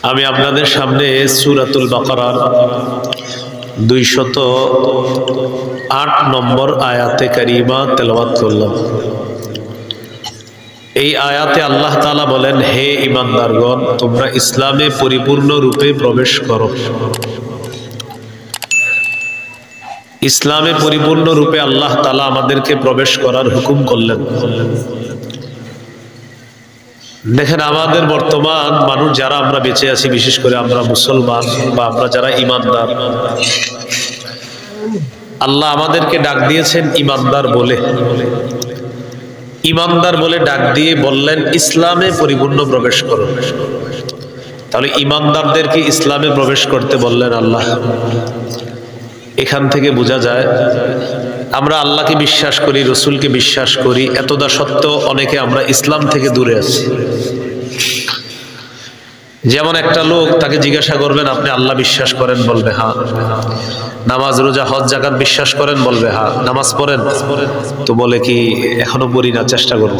আমি আপনাদের সামনে সূরাতুল বাকারার 208 নম্বর আয়াতে কারিমা তেলাওয়াত করলাম। এই আয়াতে আল্লাহ তাআলা বলেন, হে ঈমানদারগণ, তোমরা ইসলামে পরিপূর্ণ রূপে প্রবেশ করো। ইসলামে পরিপূর্ণ রূপে আল্লাহ তাআলা আমাদেরকে প্রবেশ করার হুকুম করলেন। দেখেন, আমাদের বর্তমান মানুষ যারা আমরা বেঁচে আছি, বিশেষ করে আমরা মুসলমান বা আমরা যারা ঈমানদার, আল্লাহ আমাদেরকে ডাক দিয়েছেন ঈমানদার বলে। ঈমানদার বলে ডাক দিয়ে বললেন ইসলামে পরিপূর্ণ প্রবেশ করো। তাহলে ঈমানদারদেরকে ইসলামে প্রবেশ করতে বললেন আল্লাহ। এখান থেকে বোঝা যায় আমরা আল্লাহকে বিশ্বাস করি, রসুলকে বিশ্বাস করি, এতদা সত্ত্বেও অনেকে আমরা ইসলাম থেকে দূরে আছি। যেমন একটা লোক, তাকে জিজ্ঞাসা করবেন আপনি আল্লাহ বিশ্বাস করেন, বলবে হ্যাঁ। নামাজ রোজা হজ জাকাত বিশ্বাস করেন, বলবে হ্যাঁ। নামাজ পড়েন তো বলে কি এখনো পড়ি না, চেষ্টা করব।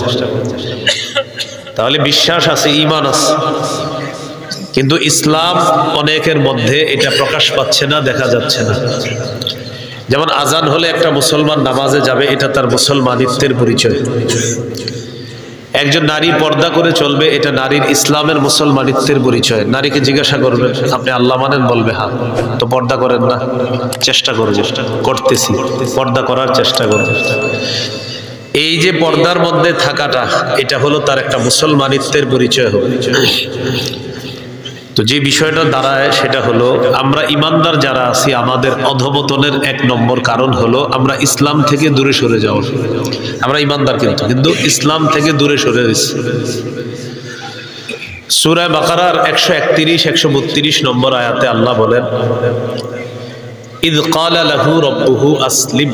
তাহলে বিশ্বাস আছে, ঈমান আছে, কিন্তু ইসলাম অনেকের মধ্যে এটা প্রকাশ পাচ্ছে না, দেখা যাচ্ছে না। যেমন আজান হলে একটা মুসলমান নামাজে যাবে, এটা তার মুসলমানিত্বের পরিচয়। একজন নারী পর্দা করে চলবে, এটা নারীর ইসলামের মুসলমানিত্বের পরিচয়। নারীকে জিজ্ঞাসা করবে আপনি আল্লাহ মানেন, বলবে হ্যাঁ। তো পর্দা করেন না, চেষ্টা করব, করতেছি, পর্দা করার চেষ্টা করব। এই যে পর্দার মধ্যে থাকাটা, এটা হলো তার একটা মুসলমানিত্বের পরিচয় হবে। তো যে বিষয়টা দাঁড়ায় সেটা হলো, আমরা ঈমানদার যারা আছি, আমাদের অধঃপতনের এক নম্বর কারণ হলো আমরা ইসলাম থেকে দূরে সরে যাওয়া। আমরা ঈমানদার কিন্তু ইসলাম থেকে দূরে সরে গেছি। সূরা বাকারার 131-132 নম্বর আয়াতে আল্লাহ বলেন, ইয ক্বালা লাহু রাব্বুহু আসলিম।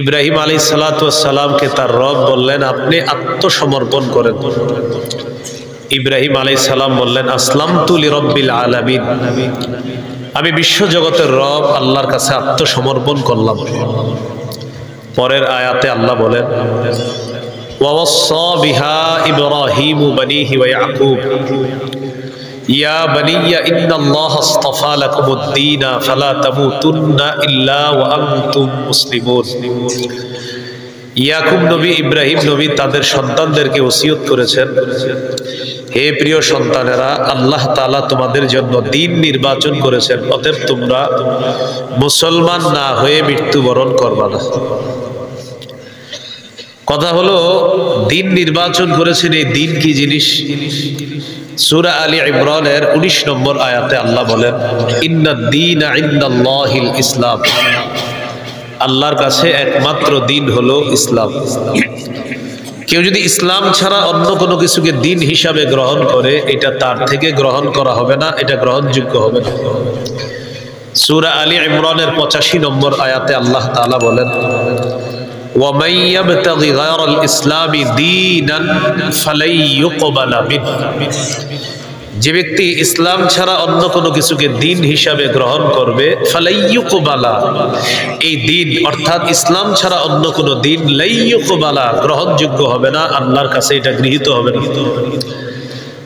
ইব্রাহিম আলাইহিস সালাতু ওয়াস সালামকে তার রব বললেন আপনি আত্মসমর্পণ করেন। ইব্রাহিম আলাইহিস সালাম বললেন আসলামতু লিরাব্বিল আলামিন, আমি বিশ্বজগতের রব আল্লাহর কাছে আত্মসমর্পণ করলাম। পরের আয়াতে আল্লাহ বলেন, ওয়াওয়াসসা বিহা ইব্রাহিমু বানিহি ওয়া ইয়াকুব ইয়া বানিয়া ইন্নাল্লাহা আসতাফা লাকুমুদ-দীনা ফালা তামুতুন্না ইল্লা ওয়া আনতুম মুসলিমুন। ইয়াকুব নবী, ইব্রাহিম নবী তাদের সন্তানদেরকে ওসিয়ত করেছেন, হে প্রিয় সন্তানেরা, আল্লাহ তাআলা তোমাদের জন্য দিন নির্বাচন করেছেন, অতএব তোমরা মুসলমান না হয়ে মৃত্যুবরণ করবা না। কথা হলো দিন নির্বাচন করেছেন, এই দিন কি জিনিস? সূরা আলী ইমরানের 19 নম্বর আয়াতে আল্লাহ বলেন, ইন্নাদ-দীনা ইনদাল্লাহিল ইসলাম, আল্লাহর কাছে একমাত্র দিন হলো ইসলাম। কেউ যদি ইসলাম ছাড়া অন্য কোনো কিছুকে দিন হিসাবে গ্রহণ করে, এটা তার থেকে গ্রহণ করা হবে না, এটা গ্রহণযোগ্য হবে না। সূরা আলী ইমরানের 85 নম্বর আয়াতে আল্লাহ তাআলা বলেন, ওয়া মান ইয়াবতাগি গায়রাল ইসলামি দীনান ফালাই ইউকবালা মিনহু, যে ব্যক্তি ইসলাম ছাড়া অন্য কোনো কিছুকে দিন হিসাবে গ্রহণ করবে, ফালাই ইউকবালা, এই দিন অর্থাৎ ইসলাম ছাড়া অন্য কোনো দিন লাই ইউকবালা, গ্রহণযোগ্য হবে না, আল্লাহর কাছে এটা গৃহীত হবে না।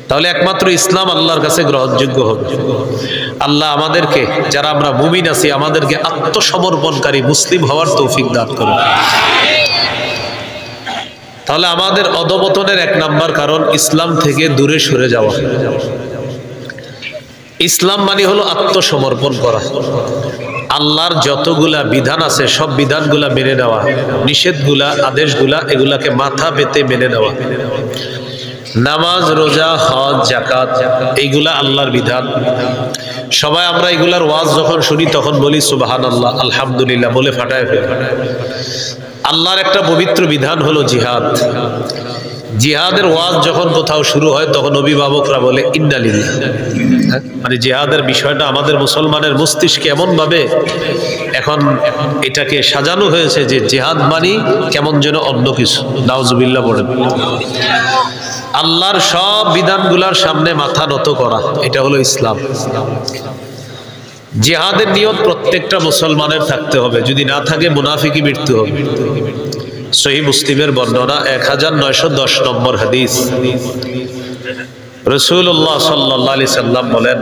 তাহলে একমাত্র ইসলাম আল্লাহর কাছে গ্রহণযোগ্য হবে। আল্লাহ আমাদেরকে, যারা আমরা মুমিন আছি, আমাদেরকে আত্মসমর্পণকারী মুসলিম হওয়ার তৌফিক দান করুন। তাহলে আমাদের অধঃপতনের এক নাম্বার কারণ ইসলাম থেকে দূরে সরে যাওয়া। ইসলাম মানে হলো আত্মসমর্পণ করা। আল্লাহর যতগুলা বিধান আছে সব বিধানগুলা মেনে নেওয়া, নিষেধগুলা, আদেশগুলা, এগুলাকে মাথা পেতে মেনে নেওয়া। নামাজ রোজা হজ জাকাত এইগুলা আল্লাহর বিধান। সবাই আমরা এগুলার ওয়াজ যখন শুনি তখন বলি সুবহানাল্লাহ, আলহামদুলিল্লাহ বলে ফাটায় ফেলি। আল্লাহর একটা পবিত্র বিধান হলো জিহাদ। জিহাদের ওয়াজ যখন কোথাও শুরু হয় তখন অভিভাবকরা বলে ইন্না লিল্লাহ। মানে জিহাদের বিষয়টা আমাদের মুসলমানের মস্তিষ্কে এমন ভাবে এখন এটাকে সাজানো হয়েছে যে জিহাদ মানি কেমন যেন অন্য কিছু। নাউজুবিল্লাহ বলেন। আল্লাহর সব বিধানগুলোর সামনে মাথা নত করা, এটা হলো ইসলাম। জিহাদের নিয়ত প্রত্যেকটা মুসলমানের থাকতে হবে, যদি না থাকে মুনাফিকি মৃত্যু হবে। সহিহ মুসলিমের বর্ণনা 1910 নম্বর হাদিস। রাসূলুল্লাহ সাল্লাল্লাহু আলাইহি সাল্লাম বলেন,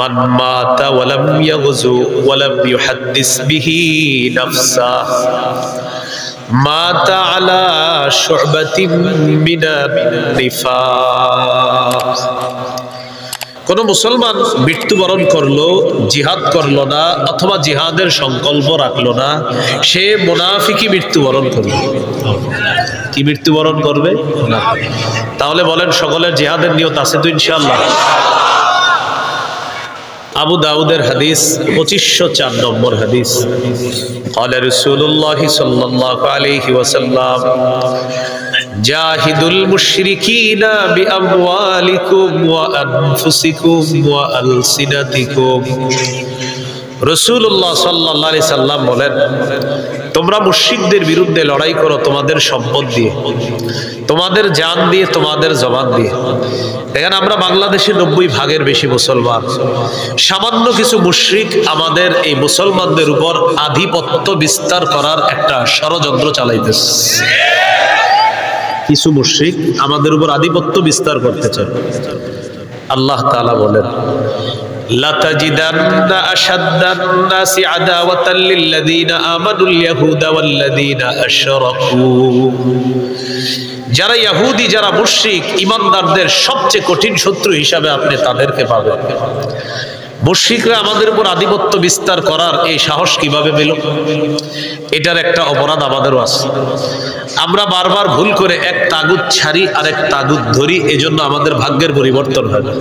মান মাতা ওয়া লাম ইয়াগযু ওয়া লাম ইউহাদ্দিস বিহি নাফসা মাতা আলা শু'বাতিন মিনান নিফাক। কোন মুসলমান মৃত্যুবরণ করলো, জিহাদ করলো না অথবা জিহাদের সংকল্প রাখলো না, সে মুনাফিকি মৃত্যুবরণ করবে। কি মৃত্যুবরণ করবে? তাহলে বলেন সকলের জিহাদের নিয়ত আছে তো ইনশাআল্লাহ? আবু দাউদের হাদিস 2504 নম্বর হাদিস, قال رسول الله صلى الله عليه وسلم জাহিদুল মুশরিকিনা বিআমওয়ালিকুম ওয়া আনফুসিকুম ওয়া আলসিনাতিকুম। রাসূলুল্লাহ সাল্লাল্লাহু আলাইহি সাল্লাম বলেন, তোমরা মুশরিকদের বিরুদ্ধে লড়াই করো তোমাদের সম্পদ দিয়ে, তোমাদের জান দিয়ে, তোমাদের জবান দিয়ে। এখানে আমরা বাংলাদেশে 90% বেশি মুসলমান, সামান্য কিছু মুশরিক আমাদের এই মুসলমানদের উপর আধিপত্য বিস্তার করার একটা ষড়যন্ত্র চালাইতেছে। কিছু মুশরিক আমাদের উপর আধিপত্য বিস্তার করতে চায়। আল্লাহ তাআলা বলেন, লাতাজিদান্না আশাদ্দান নাসি আদাওয়াতাল লিল্লাযীনা আমানুল ইয়াহুদা ওয়াল্লাযীনা আশরাকু। যারা ইহুদি, যারা মুশরিক, ঈমানদারদের সবচেয়ে কঠিন শত্রু হিসাবে আপনি তাদেরকে পাবেন। মুশরিকরা আমাদের উপর আধিপত্য বিস্তার করার এই সাহস কিভাবে পেল? এটার একটা অপরাধ আমাদেরও আছে। আমরা বারবার ভুল করে এক তাগুত ছাড়ি আর এক তাগুত ধরি, এজন্য আমাদের ভাগ্যের পরিবর্তন হয় না।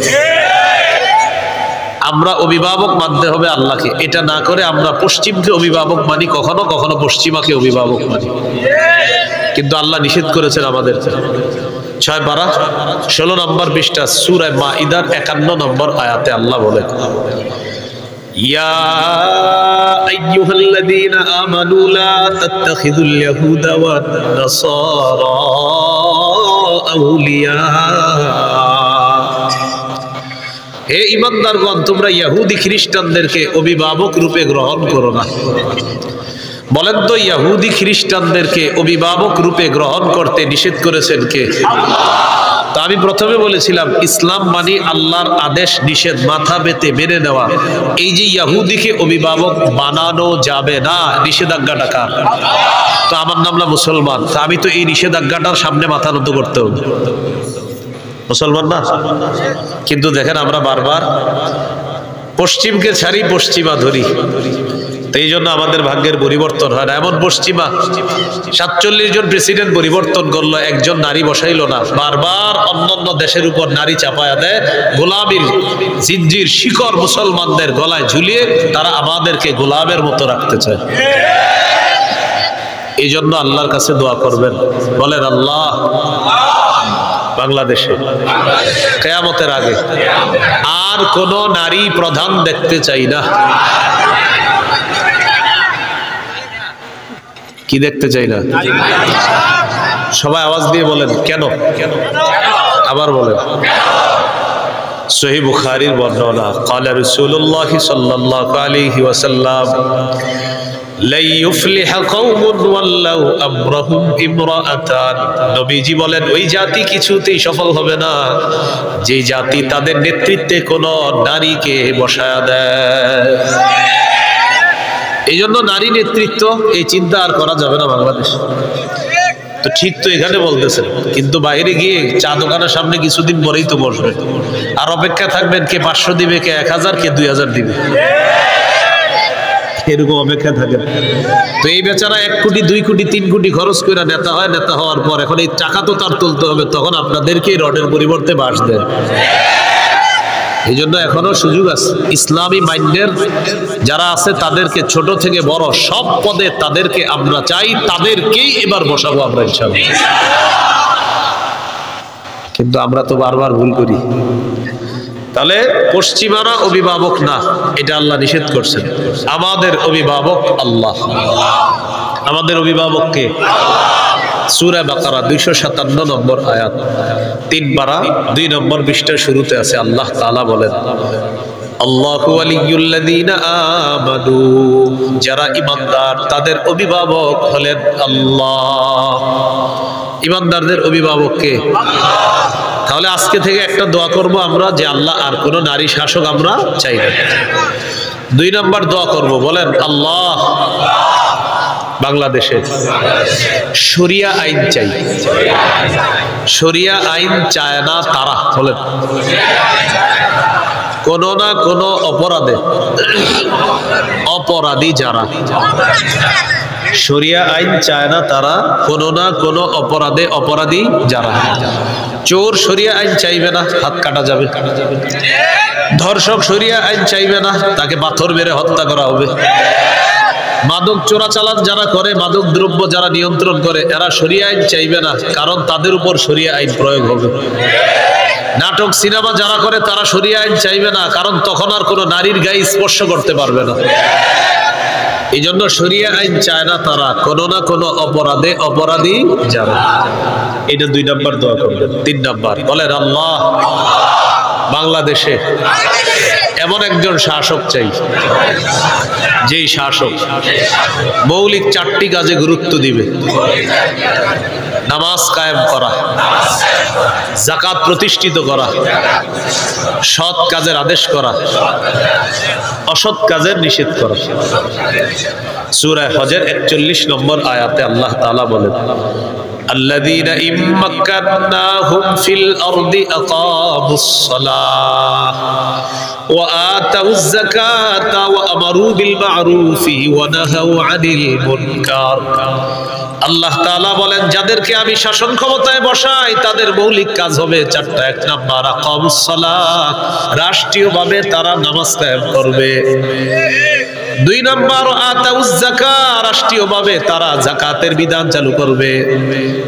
আমরা অভিভাবক মানতে হবে আল্লাহকে, এটা না করে আমরা পশ্চিমকে অভিভাবক মানি, কখনো কখনো পশ্চিমাকে অভিভাবক মানি। কিন্তু আল্লাহ নিষেধ করেছেন আমাদের। 6 পারা 16 নম্বর পৃষ্ঠা সূরা মাঈদার 51 নম্বর আয়াতে আল্লাহ বলেন, ইয়া আইয়ুহাল্লাযীনা আমানু লা তাত্তাখিযুল ইয়াহুদা ওয়ান নাসারা আউলিয়া। হে ঈমানদারগণ, তোমরা ইহুদি খ্রিস্টানদেরকে অভিভাবক রূপে গ্রহণ করো না। বলেন তো, ইহুদি খ্রিস্টানদেরকে অভিভাবক রূপে গ্রহণ করতে নিষেধ করেছেন কে? তো আমি প্রথমে বলেছিলাম, ইসলাম মানে আল্লাহর আদেশ নিষেধ মাথা পেতে মেনে নেওয়া। এই যে ইহুদিকে অভিভাবক বানানো যাবে না, নিষেধাজ্ঞাটা কার? তো আমার নামলা মুসলমান, তা আমি তো এই নিষেধাজ্ঞাটার সামনে মাথা নত করতে হবে, মুসলমান না? কিন্তু দেখেন, আমরা বারবার পশ্চিমকে ছাড়ি, পশ্চিমা ধরি। তো এই জন্য আমাদের ভাগ্যের পরিবর্তন হয় না। এমন পশ্চিমা 47 জন প্রেসিডেন্ট পরিবর্তন করলো, একজন নারী বসাইলো না। বারবার অন্যান্য দেশের উপর নারী চাপায়া দেয়, গোলামীর জিঞ্জির শিকড় মুসলমানদের গলায় ঝুলিয়ে তারা আমাদেরকে গোলামের মতো রাখতে চায়। এই জন্য আল্লাহর কাছে দোয়া করবেন, বলেন, আল্লাহ বাংলাদেশে কিয়ামতের আগে আর কোন নারী প্রধান দেখতে চাই না। কি দেখতে চাই না? সবাই আওয়াজ দিয়ে বলেন, কেন? আবার বলেন। সহিহ বুখারীর বর্ণনা, ক্বালা রাসূলুল্লাহ সাল্লাল্লাহু আলাইহি ওয়াসাল্লাম, লা ইউফলিহু কওমুন ওয়াল্লাউ আমরাহুম ইমরাআতান। নবীজি বলেন, ওই জাতি কিছুতেই সফল হবে না যে জাতি তাদের নেতৃত্বে কোন নারীকে বসায়া দেয়। এই জন্য নারী নেতৃত্ব এই চিন্তা আর করা যাবে না বাংলাদেশ। তো ঠিক তো এখানে বলতেছেন, কিন্তু বাইরে গিয়ে চা দোকানের সামনে কিছুদিন পরেই তো বসবে, আর অপেক্ষা থাকবেন কে 500 দিবে, কে 1000, কে 2000 দিবে, এরকম অপেক্ষা থাকেন। তো এই বেচারা 1 কোটি 2 কোটি 3 কোটি খরচ করে নেতা হয়, নেতা হওয়ার পর এখন এই টাকা তো তার তুলতে হবে, তখন আপনাদেরকে রডের পরিবর্তে বাঁশ দেয়। এই জন্য এখনো সুযোগ আছে। ইসলামী মাইন্ডের যারা আছে তাদেরকে ছোট থেকে বড় সব পদে তাদেরকে আমরা চাই, তাদেরকেই এবার বসাবো আমরা ইনশাআল্লাহ। কিন্তু আমরা তো বারবার ভুল করি। তাহলে পশ্চিমারা অভিভাবক না, এটা আল্লাহ নিষেধ করছেন। আমাদের অভিভাবক আল্লাহ। আমাদের অভিভাবক কে? সূরা বাকারা 257 নম্বর আয়াত, 3 পারা 2 নম্বর পৃষ্ঠার শুরুতে আছে। আল্লাহ তাআলা বলেন, আল্লাহু ওয়ালিয়ুল্লাযীনা আমানু। যারা ঈমানদার তাদের অভিভাবক হলেন আল্লাহ। ঈমানদারদের অভিভাবক কে? তাহলে আজকে থেকে একটা দোয়া করব আমরা যে আল্লাহ আর কোন নারী শাসক আমরা চাই না। 2 নাম্বার দোয়া করব, বলেন আল্লাহ বাংলাদেশে শরিয়া আইন চাই। শরিয়া আইন চায় না তারা, বলেন কোন না কোন অপরাধে অপরাধী যারা, শরিয়া আইন চায় না তারা কোন না কোন অপরাধে অপরাধী যারা। চোর শরিয়া আইন চাইবে না, হাত কাটা যাবে। ধর্ষক শরিয়া আইন চাইবে না, তাকে পাথর মেরে হত্যা করা হবে। মাদক চোরাচালান যারা করে, মাদক দ্রব্য যারা নিয়ন্ত্রণ করে, এরা শরিয়া আইন চাইবে না, কারণ তাদের উপর শরিয়া আইন প্রয়োগ হবে। নাটক সিনেমা যারা করে তারা শরিয়া আইন চাইবে না, কারণ তখন আর কোনো নারীর গায়ে স্পর্শ করতে পারবে না। এই জন্য শরিয়া আইন চায় না তারা কোনো না কোনো অপরাধে অপরাধী যারা। এটা 2 নাম্বার দোয়া করবেন। 3 নাম্বার বলেন আল্লাহ বাংলাদেশে এমন একজন শাসক চাই, যেই শাসক মৌলিক 4টি কাজে গুরুত্ব দিবে। নামাজ কায়েম করা, যাকাত প্রতিষ্ঠিত করা, সৎ কাজের আদেশ করা, অসৎ কাজের নিষেধ করা। সূরা হজের 41 নম্বর আয়াতে আল্লাহ তাআলা বলেন, আল্লাযীনা ইম্মাক্কানাহুম ফিল আরদি আকামুস সালাহ ওয়া আতাউয যাকাতা ওয়া আমারু বিল মা'রুফি ওয়া নাহাউ আনিল মুনকার। আল্লাহ তাআলা বলেন, যাদেরকে আমি শাসন ক্ষমতায় বসাই তাদের মৌলিক কাজ হবে 4টা। 1 নাম্বার আকামুস সালাহ, রাষ্ট্রীয়ভাবে তারা নামাজ কায়েম করবে। 2 নাম্বার আতাউয যাকাত, রাষ্ট্রীয়ভাবে তারা যাকাতের বিধান চালু করবে।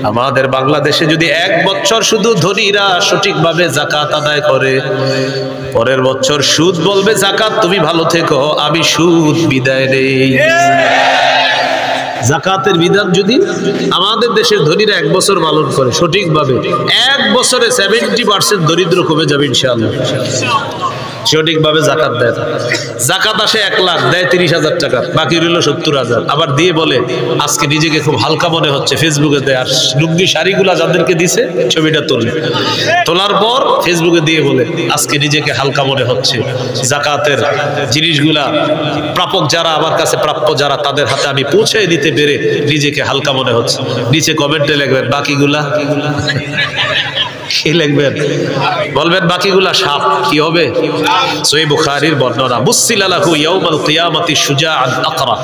আমাদের বাংলাদেশে যদি 1 বছর শুধু ধনীরা সঠিকভাবে যাকাত আদায় করে, পরের বছর সুদ বলবে যাকাত তুমি ভালো থেকো, আমি সুদ বিদায় নেই। যাকাতের বিধান যদি আমাদের দেশের ধনীরা 1 বছর পালন করে সঠিকভাবে, 1 বছরে 70% দরিদ্র কমে যাবে ইনশাআল্লাহ। সঠিকভাবে যাকাত দেয়, যাকাত আসে 1 লাখ, দেয় 30,000 টাকা, বাকি রইল 70,000। আবার দিয়ে বলে আজকে নিজেকে খুব হালকা মনে হচ্ছে, ফেসবুকে দেয়। আর লুঙ্গি শাড়িগুলা যাদেরকে দিছে ছবিটা তোলার পর ফেসবুকে দিয়ে বলে আজকে নিজেকে হালকা মনে হচ্ছে, যাকাতের জিনিসগুলা প্রাপক যারা, আমার কাছে প্রাপ্য যারা, তাদের হাতে আমি পৌঁছে দিতে পেরে নিজেকে হালকা মনে হচ্ছে। নিচে কমেন্টে লিখবেন বাকিগুলা কি লিখবেন, বলবেন বাকিগুলা সাপ। কি হবে? সহিহ বুখারীর বর্ণনা, মুসিলা লাহু ইয়াউমাল কিয়ামাতি শুজাআন আকরা,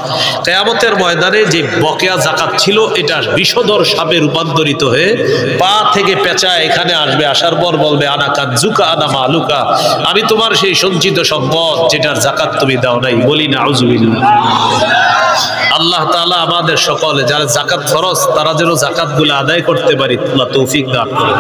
কিয়ামতের ময়দানে যে বকেয়া যাকাত ছিল এটা বিষধর সাপে রূপান্তরিত হয়ে পা থেকে পেঁচা এখানে আসবে। আসার পর বলবে আনা কানজুকা আনা মালুকা, আমি তোমার সেই সঞ্চিত সম্পদ যেটার যাকাত তুমি দাও নাই। বলি নাউযুবিল্লাহ। আল্লাহ তাআলা আমাদের সকলে যারা যাকাত ফরজ তারা যেন যাকাতগুলো আদায় করতে পারি, আল্লাহ তৌফিক দান করুন।